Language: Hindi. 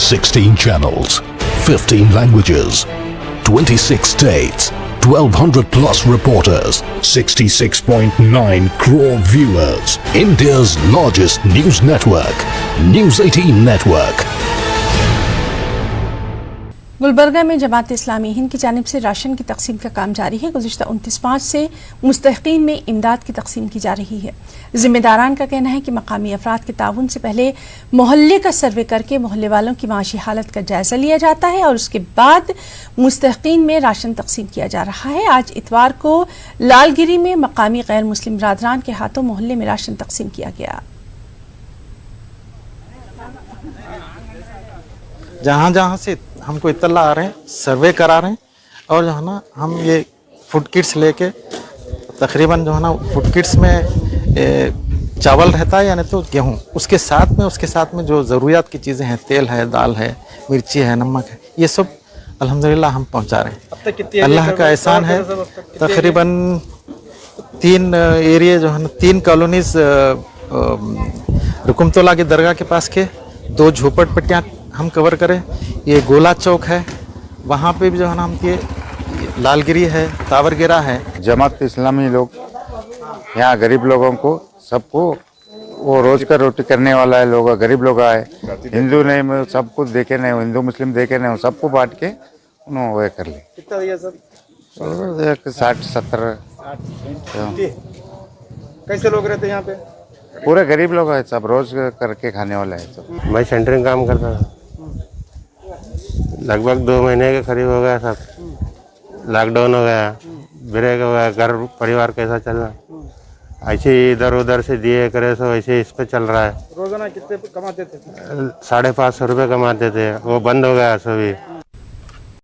16 channels, 15 languages, 26 states, 1200 plus reporters, 66.9 crore viewers. India's largest news network, News 18 Network. Gulbarga में जमात इस्लामी हिंद की जानिब से राशन की तकसीम का काम जारी है। गुज़िश्ता 29 मार्च से मुस्तहिक़ीन में इमदाद की तकसीम की जा रही है। जिम्मेदारान का कहना है कि मकामी अफराद के ताउन से पहले मोहल्ले का सर्वे करके मोहल्ले वालों की माशी हालत का जायजा लिया जाता है और उसके बाद मुस्तहिक़ीन में राशन तकसीम किया जा रहा है। आज इतवार को लालगिरी में मकामी गैर मुस्लिम बरादरान के हाथों मोहल्ले में राशन तकसीम किया गया। जहाँ जहाँ से हमको इत्तला आ रहे हैं, सर्वे करा रहे हैं और जो है ना हम ये फूड किट्स लेके तकरीबन जो है ना फूड किट्स में चावल रहता है यानी तो गेहूँ, उसके साथ में जो ज़रूरियात की चीज़ें हैं, तेल है, दाल है, मिर्ची है, नमक है, ये सब अल्हम्दुलिल्लाह हम पहुँचा रहे हैं। अल्लाह का एहसान है। तकरीबन 3 एरिया जो है ना 3 कॉलोनीज रुकुमतोला की दरगाह के पास के 2 झोपड़पट्टियाँ हम कवर करें। ये गोला चौक है, वहाँ पे भी जो है ना हम ये लालगिरी है, तावरगिरा है। जमात इस्लामी लोग यहाँ गरीब लोगों को सबको वो रोज का रोटी करने वाला है, लोग गरीब लोग आए, हिंदू नहीं सबको देखे नहीं, हिंदू मुस्लिम देखे नहीं, सबको बांट के उन्होंने वो कर ली। कितना दिया सर? 60-70। कैसे लोग रहते हैं यहाँ पे? पूरे गरीब लोग है, सब रोज करके खाने वाला है सब। मैं सेंटरिंग काम करता था, लगभग 2 महीने के करीब हो गया सब। लॉकडाउन हो गया, ब्रेक हो गया, घर परिवार कैसा चल रहा है, ऐसे ही इधर उधर से दिए करे सो ऐसे इस पे चल रहा है। रोजाना कितने कमाते थे? 550 रुपये कमाते थे, वो बंद हो गया सभी।